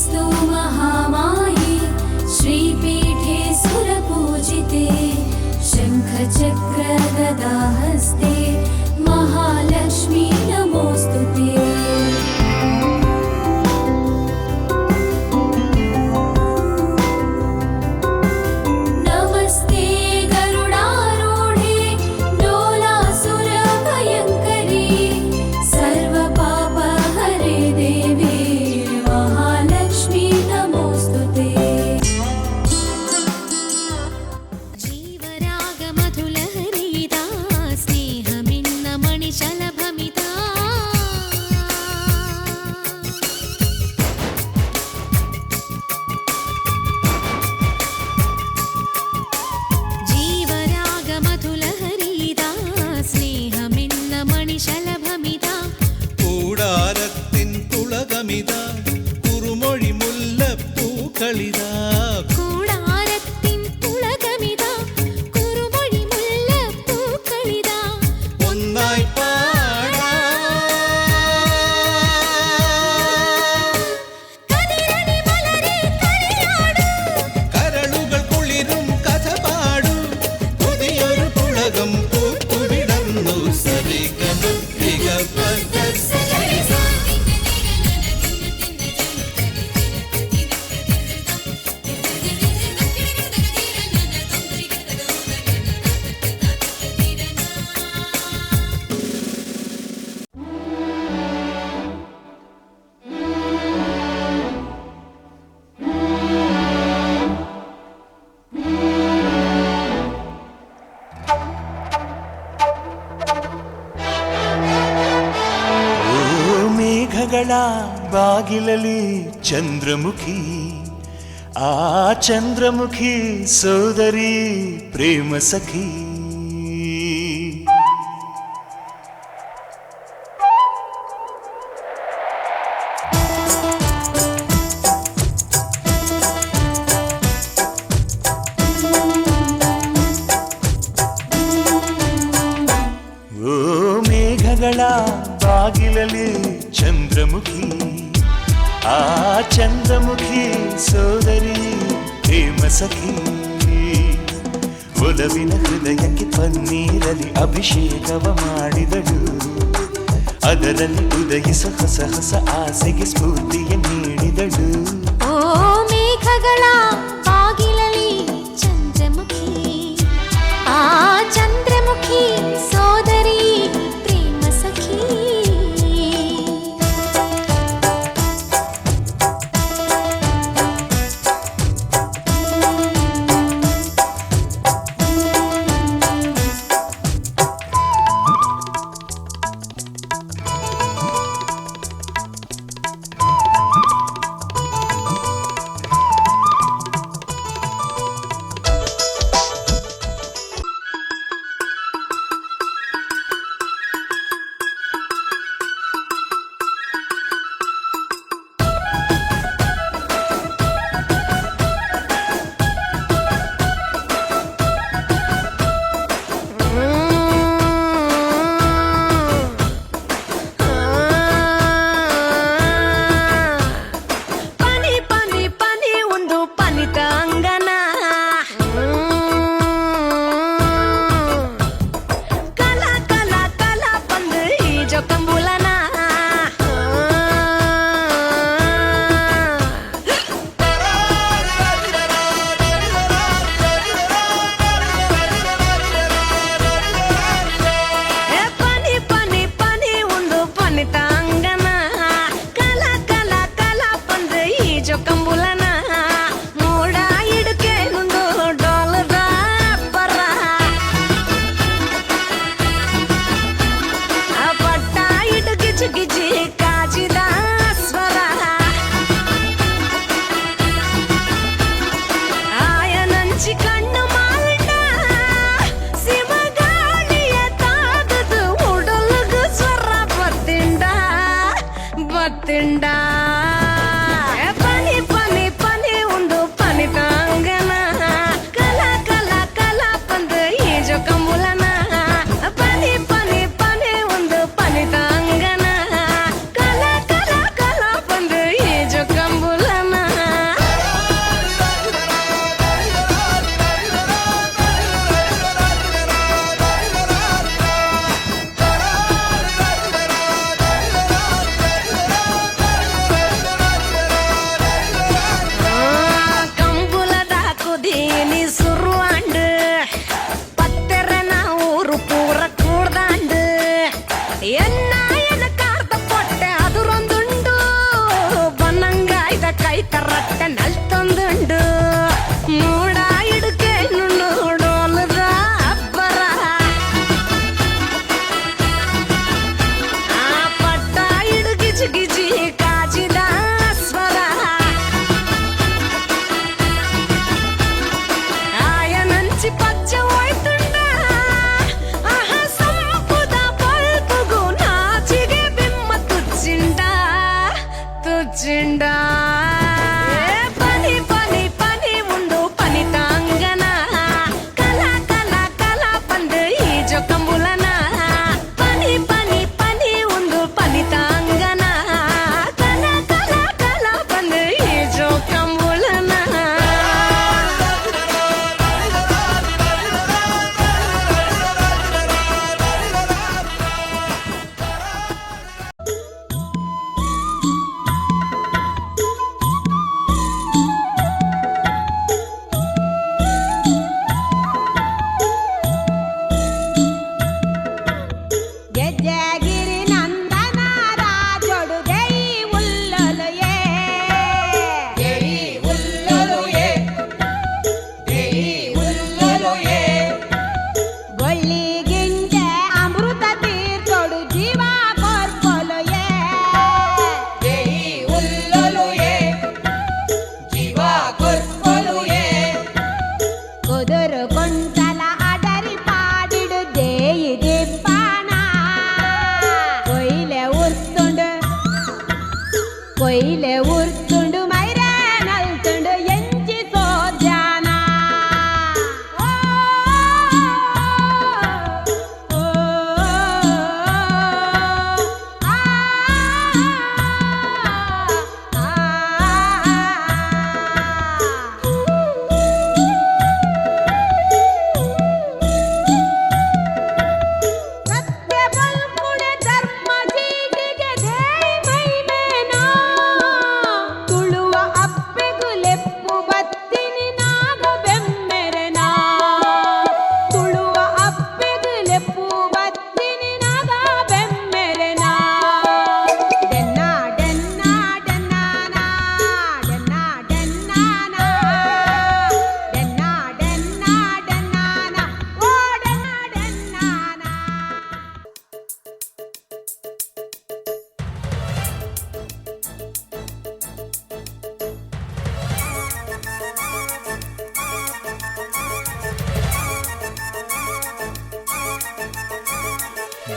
स्तु महामाये श्रीपीठे सुरपूजिते शङ्खचक्र गदाहस्ते महालक्ष्मी नमोऽस्तुते। ಬಾಗಿಲಲ್ಲಿ ಚಂದ್ರಮುಖಿ ಆ ಚಂದ್ರಮುಖಿ ಸೋದರಿ ಪ್ರೇಮ ಸಖಿ ಓ ಮೇಘಗಳ ಬಾಗಿಲಲ್ಲಿ ಚಂದ್ರಮುಖಿ ಆ ಚಂದ್ರಮುಖಿ ಸೋದರಿ ಪ್ರೇಮ ಸಖಿ ಒಲವಿನ ಹೃದಯಕ್ಕೆ ಪನ್ನೀರಲಿ ಅಭಿಷೇಕವ ಮಾಡಿದಳು ಅದರಲ್ಲಿ ಉದಯಿಸ ಹೊಸ ಹೊಸ ಆಸೆಗೆ ಸ್ಫೂರ್ತಿಯ ನೀಡಿದಳು ಓ ಮೇಘಗಳ ಬಾಗಿಲಲ್ಲಿ ಚಂದ್ರಮುಖಿ ಆ ಚಂದ್ರಮುಖಿ ಸೋದರಿ ಪ್ರೇಮ ಸಖಿ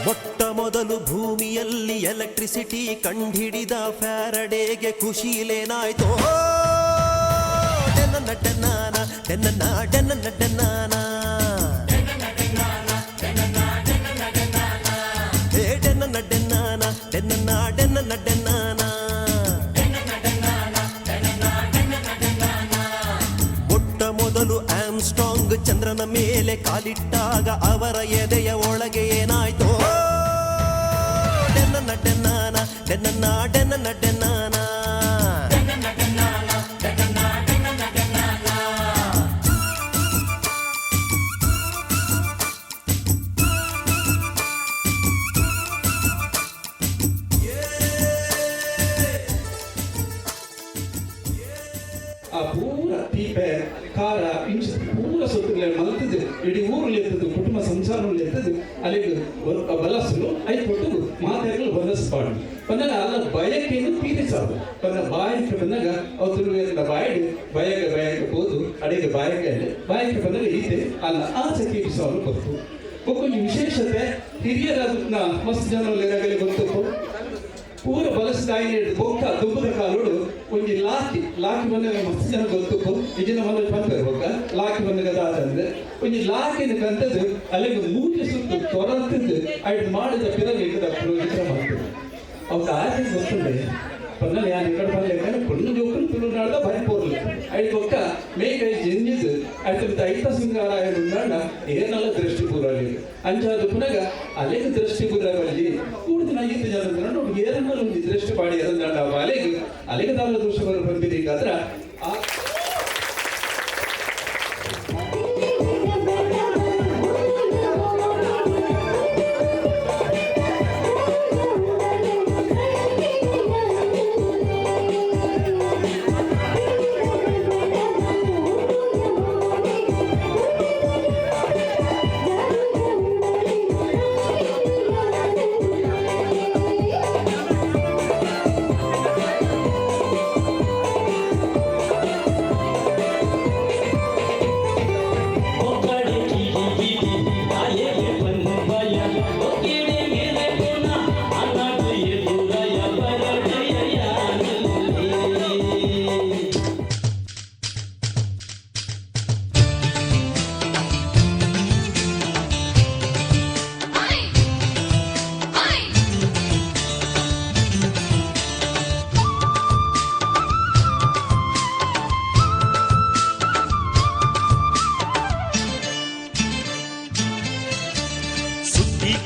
ಮೊಟ್ಟ ಮೊದಲು ಭೂಮಿಯಲ್ಲಿ ಎಲೆಕ್ಟ್ರಿಸಿಟಿ ಕಂಡುಹಿಡಿದ ಫ್ಯಾರಡೇಗೆ ಖುಷಿಲೇನಾಯ್ತೋ ಡೆನ್ನ ಡೆನ್ನಾನ ಡೆನ್ನ ಡೆನ್ನ ಡೆನ್ನಾನ ಹೇ ಡೆನ್ನ ಡೆನ್ನಾನ ಡೆನ್ನ ಡೆನ್ನ ಡೆನ್ನಾನ ಮೊಟ್ಟ ಮೊದಲು ಆಮ್ಸ್ಟ್ರಾಂಗ್ ಚಂದ್ರನ ಮೇಲೆ ಕಾಲಿಟ್ಟಾಗ ಅವರ ಎದೆಯ ಒಳಗೆ ಏನಾಯ್ತೋ ಡೆನ್ನ ಡೆನ್ನಾನ ಡೆನ್ನ ಡೆನ್ನ ಡೆನ್ನಾನ ಆ ಪೂರ ಪೀಪೆ ಖಾರ ಇಂಚು ಪೂರ ಸೊತ್ತುಗಳ ಮಲ್ತದ್ದು ಇಡೀ ಊರಲ್ಲಿ ಎತ್ತದ್ದು ಕುಟುಂಬ ಸಂಸಾರದಲ್ಲಿ ಎತ್ತದ್ದು ಅಲ್ಲಿಗೆ ಬಲಸಲು ಐ ಕೊಟ್ಟು ಮಾತಾಡಲು ಬಲಸ್ಪಾಡು ಬಂದಾಗ ಅಲ್ಲ ಬಯಕೆಯನ್ನು ತೀರಿಸೋದು ಬಂದ ಬಾಯಕ್ಕೆ ಬಂದಾಗ ಅವ್ರು ಬಾಯಕ್ಕೆ ಹೋದು ಅಡಿಗೆ ಬಾಯಕ್ಕೆ ಬಂದಾಗ ಈತೆ ಅಲ್ಲ ಆಸೆ ತೀರಿಸೋರು ಗೊತ್ತು ಒಕ್ಕೊಂದು ವಿಶೇಷತೆ ಹಿರಿಯರಾದ ಮಸ್ತ್ ಜನ ಗೊತ್ತು ಪೂರ ಬಲಸ್ದಾಯಿ ಬೊಕ್ಕ ದುಬ್ಬದ ಕಾಲೋಡು ಒಂಜಿ ಲಾಕಿ ಬಂದಾಗ ಮಸ್ತ್ ಜನ ಗೊತ್ತು ಇದನ್ನ ಮನೆ ಬಂದರು ಬೊಕ್ಕ ಲಾಕಿ ಬಂದಾಗ ಅದಾದ್ರೆ ಒಂಜಿ ಲಾಕಿನ ಕಂತದ್ದು ಅಲ್ಲಿಗೆ ಮೂಜಿ ಸುತ್ತು ತೊರಂತದ್ದು ಅಡ್ ಮಾಡಿದ ಪಿರಬೇಕದ ವಿಕ್ರಮ ಆಗ್ತದೆ ಅವ್ರ ಆಯ್ಕೆ ಗೊತ್ತುಂಡೆ ಪನ್ನಲ್ಲ ಯಾರು ಈ ಕಡೆ ಬರಲಿಕ್ಕೆ ಕೊಂಡು ಜೋಕರು ತುಳುನಾಡ ಭಯಪೋರ್ಲಿ ಐದು ಬೊಕ್ಕ ಮೇಕೈ ಜಂಜಿದ್ದು ಆಯ್ತು ಐತ ಸಿಂಗಾರ ನಾಡ ಏನೆಲ್ಲ ದೃಷ್ಟಿಪೂರ್ವಲ್ಲಿ ಅಂಚಾದ ಪುನಗ ಅಲೆಗೆ ದೃಷ್ಟಿಪೂರ್ವಲ್ಲಿ ಕೂಡಿದ 5 ಜನ ನೋಡಿ ಏರನ್ನಲ್ಲ ಒಂದು ದೃಷ್ಟಿ ಪಾಡಿ ಎರದಾಡ ಅಲೆಗೆ ದಾಲ ದೋಷಗಳು ಬಂದಿದ್ದೀಗಾದ್ರ ಆ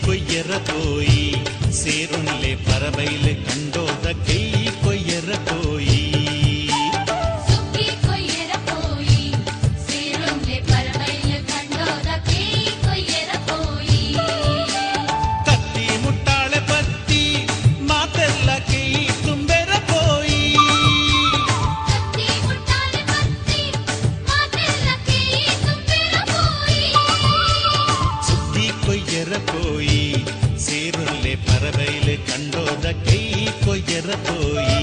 కొయ్యర పోయి సేరున్లే పరబైలు కండోద కెయ్యి కొయ్యర పోయి ಸುಕ್ಕಿ ಕೊಯ್ಯರ ಪೋಯಿ ಸೇರುಂಲೆ ಪರಬೈಲು ಕಂಡೋದ ಕೇಯಿ ಕೊಯ್ಯರ ಪೋಯಿ ಕತ್ತಿ ಮುಟ್ಟಾಳೆ ಪತ್ತಿ ಮಾತೆಲ್ಲ ಕೆಯ್ಯಿ ತುಂಬೆರ పోయి ಕತ್ತಿ ಮುಟ್ಟಾಲೆ ಪತ್ತಿ ಮಾತೆಲ್ಲ ಕೇಯಿ ತುಂಬೆರ ಪೋಯಿ ಸುತ್ತಿ ಕೊಯ್ಯರ పోయి ಸೇರುನ್ಲೆ ಪರಬೈಲು ಕಂಡೋದ ಕೆಯ್ಯಿ ಕೊಯ್ಯರ పోయి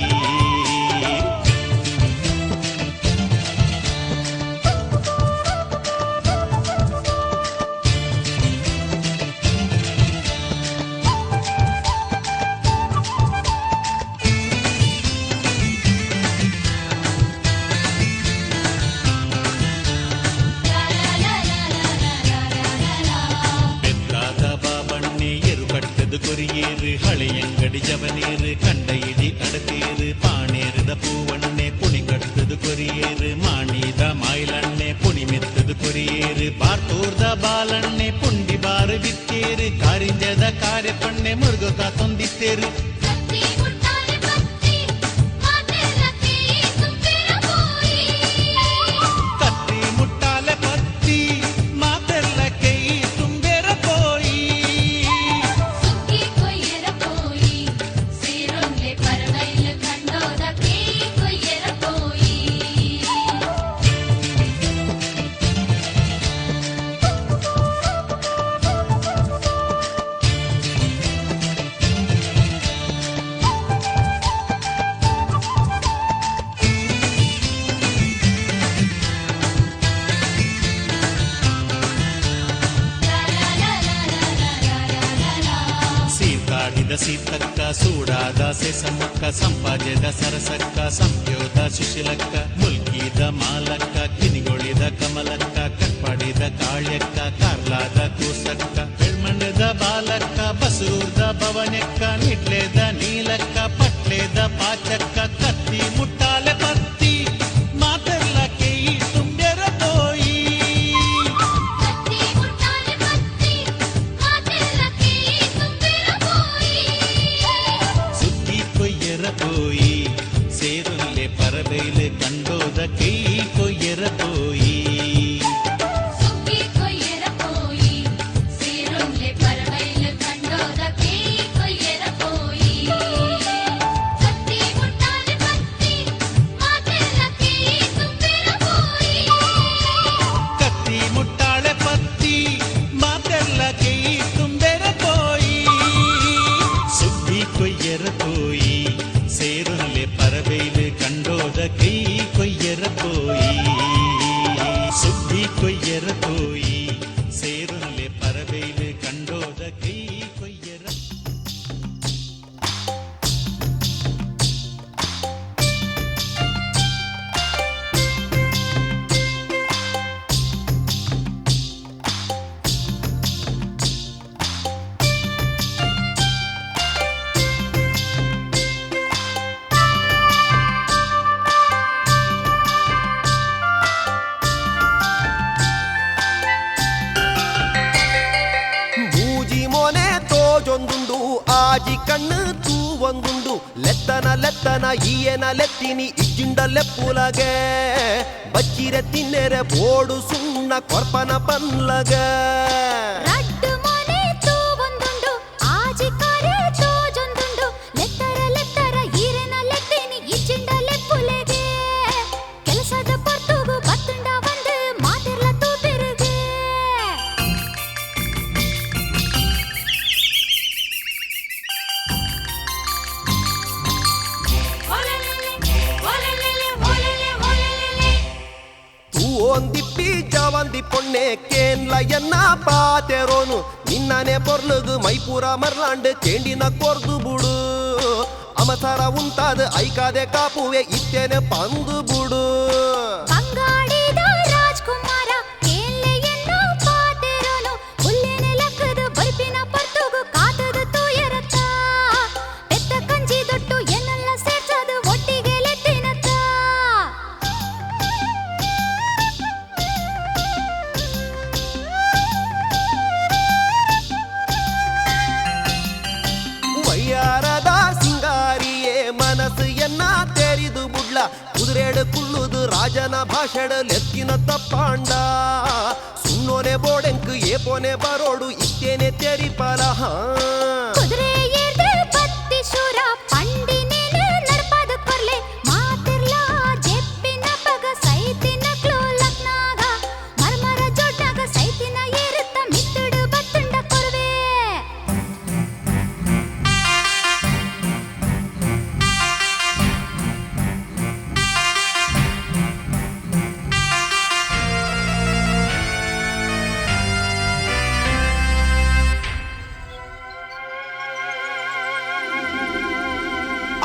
ಬೆತ್ತಾದ ಬಾಬಣ್ಣೆ ಎರು ಕಟ್ಟದು ಕೊರಿಯೇರು ಹಳೆಯಂಗಡಿ ಜವನೇರು ಕಂಡ ಇಡಿ ಅಡತೇರು ಪಾಣೇರದ பூவண்ணೆ புனி கட்டுது கொரியேறு மாணித மாயிலண்ணೆ புனி மெத்தது கொரியேறு பார்த்தோர்ದ ಬಾಲಣ್ಣೆ ಪುಂಡಿ ಬಾರು ಬಿತ್ತೇರು ಕಾರಿಂಜದ ಕಾರ್ಯಪಣ್ಣೆ ಮುರುಗೋಕ ತೊಂದಿತ್ತೇರು ಕತ್ತಿ ಮುಟ್ಟಾಲೆ ಪತ್ತಿ ಮಾತೆಲ್ಲ ಕೇಯಿ ತುಂಬೆರ ಪೋಯಿ ಕತ್ತಿ ಮುಟ್ಟಾಲೆ ಪತ್ತಿ ಮಾತೆಲ್ಲ ಕೆಯ್ಯಿ ತುಂಬೆರ పోయి ಸುಕ್ಕಿ ಕೊಯ್ಯರ ಪೋಯಿ ಸೇರುಂಲೆ ಪರಬೈಲು ಕಂಡೋದ ಕೇಯಿ ಕೊಯ್ಯರ ಪೋಯಿ ಸಾಹಿದ ಸೀತಕ್ಕ ಸೂಡಾದ ಸೆಸಮ್ಮಕ್ಕ ಸಂಪಾದ್ಯದ ಸರಸಕ್ಕ ಸಂಯೋದ ಸುಶೀಲಕ್ಕ ಮುಲ್ಕಿದ ಮಾಲಕ್ಕ ಕಿನಿಗೊಳಿದ ಕಮಲಕ್ಕ ಕಟ್ಪಾಡಿದ ಕಾಳ್ಯಕ್ಕ ಕಾರ್ಲಾದ ಕೂಸಕ್ಕ ಬೆಳ್ಮಂಡದ ಬಾಲಕ್ಕ ಬಸೂರ್ದ ಭವನಕ್ಕ ನಿಟ್ಲೇದ ನೀಲಕ್ಕ ಪಟ್ಲೇದ ಪಾಚಕ್ಕ ಕತ್ತಿ ಮುಟ್ಟಾಲೆ ಪತ್ತಿ ಮಾತೆಲ್ಲಕ್ಕೆ ಈ ತುಂಬ್ಯರ ಪೋಯಿ ಕತ್ತಿ ಮುಟ್ಟಾಲೆ ಪತ್ತಿ ಮಾತೆಲ್ಲಕ್ಕೆ ತುಂಬಿರ ಪೋಯಿ ಸುಗ್ಗಿ ಕೊಯ್ಯರ ಪೋಯಿ ಸೇರುಲ್ಲೆ ಪರಬೈಲೆ ಕಂಡೋದ ಕೈ ಕೊಯ್ಯರ ಪೋಯಿ ಸುಗ್ಗಿ ಕೊಯ್ಯರ ಪೋಯಿ ಸೇರೊಂದ್ಲೆ ಪರವೈಲು ಕಂಡೋದ ಕೈ ಕೊಯ್ಯರ ಪೋಯಿ ಕತ್ತಿ ಮುಟ್ಟಾಲೆ ಪತ್ತಿ ಮಾತೆಲ್ಲಕ್ಕೆ ತುಂಬಿರ ಪೋಯಿ ಕತ್ತಿ ಮುಟ್ಟಾಳೆ ಪತ್ತಿ ಮಾತೆಲ್ಲ ಕೈ ತುಂಬೆರ ಪೋಯಿ ಸುಗ್ಗಿ ಕೊಯ್ಯರ ಪೋಯಿ ಸೇರುಲ್ಲೆ ಪರಬೈಲೆ ಕಂಡೋದ ಕೈ ಕೊಯ್ಯರ ಪೋಯಿ ಸುಗ್ಗಿ ಕೊಯ್ಯರ ಪೋಯಿ ಸೇರುಲ್ಲೆ ಪರಬೈಲೆ ಕಂಡೋದ ಕೈ ಕೊಯ್ಯರ ಮೂಜಿ ಮೊನೆ ತೋಜೊಂದುಂಡು ಆಜಿ ಕಣ್ಣು ತೂವೊಂದುಂಡು ಲೆತ್ತನ ಈಯನ ಲೆತ್ತಿನಿ ಇಜ್ಜಿಂಡ ಲೆಪ್ಪುಲಗೆ ಬಚ್ಚಿರೆ ತಿನ್ನೆರೆ ಬೋಡು ಸುಣ್ಣ ಕೊರ್ಪನ ಪನ್ಲಗೆ ರಡ್ಡು ಮೊನೆ ತೂವೊಂದುಂಡು ಆಜಿ ಕಾರೆ ತೋಜೊಂದುಂಡು ಲೆತ್ತರ ಈರೆನ ಲೆತ್ತಿನಿ ಇಜ್ಜಿಂಡ ಲೆಪ್ಪುಲೆಗೆ ಕೆಲಸದ ಪೊರ್ತುಗು ಬತ್ತುಂಡ ಒಂದು ಮಾತೆರ್ಲ ತೂತಿರುಗೆ ತೂವೊಂದಿಪ್ಪಿ ಜವಂದಿ ಪೊಣ್ಣೆ ಕೇನ್ಲ ಎನ್ನ ಪಾತೆರೋನು ನಿನ್ನನೆ ಪೊರ್ಲುಗು ಮೈಪೂರ ಮರ್ಲಾಂಡ್ ಕೇಂಡಿನ ಕೊರ್ದು ಬುಡು ಅಮಸರ ಉಂತಾದ ಐಕಾದೆ ಕಾಪುವೆ ಇತ್ತೇನೆ ಪಂದು ಬುಡು ಬಂಗಾಡಿದ ರಾಜ್ಕುಮಾರ ಕೇಳೆಯನ್ನು ಪಾತೆರೋನು ಹುಲ್ಲಿನ ಲೆಕ್ಕದ ಬೈಪಿನ ಪರ್ತುಗು ಕಾತದ ತೂಯರತ್ತ ಬೆತ್ತ ಕಂಜಿ ದೊಟ್ಟು ಎನ್ನೆಲ್ಲ ಸೇರ್ಸದು ಒಟ್ಟಿಗೆ ಲೆತ್ತಿನತ್ತ ವಯ್ಯಾರದ ಸಿಂಗಾರಿಯೇ ಮನಸ್ಸು ಎನ್ನ ತೆರಿದು ಬುಡ್ಲ ಕುದುರೆಡು ಕುಳ್ಳುದು ರಾಜನ ಭಾಷಣ ಲೆತ್ತಿನ ತಪ್ಪಾಂಡ ಸುಣ್ಣೋನೆ ಬೋಡೆಂಕ್ ಏಪೋನೆ ಬರೋಡು ಇತ್ತೇನೆ ತೆರಿಪಲ ಕುದುರೆ ಏರ್ದೆ ಬತ್ತಿ ಶೂರ ಪಂಡಿನೇನು ನಡ್ಪದ ಕೊರ್ಲೆ ಮಾತಿರ್ಲ ಜೆಪ್ಪಿನ ಪಗ ಸೈತಿನ ಕ್ಲೋಲಕ್ನಾಗ ಮರ್ಮರ ಜೋಡ್ನಾಗ ಸೈತಿನ ಏರುತ್ತ ಮಿತ್ತುಡು ಬತ್ತುಂಡ ಕೊರ್ವೆ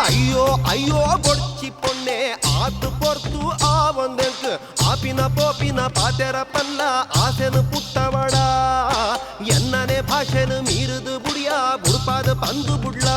ಅಯ್ಯೋ ಅಯ್ಯೋ ಗೊಡ್ಚಿ ಪೊಣ್ಣೆ ಆತು ಪೊರ್ತು ಆ ಒಂದೆಂಕ್ ಆಪಿನ ಪೋಪಿನ ಪಾತೆರ ಪಲ್ಲ ಆಸೆನು ಪುಟ್ಟವಡ ಎನ್ನನೆ ಭಾಷೆನು ಮೀರುದು ಬುಡಿಯ ಬುಡ್ಪಾದ ಬಂದು ಬುಡ್ಲ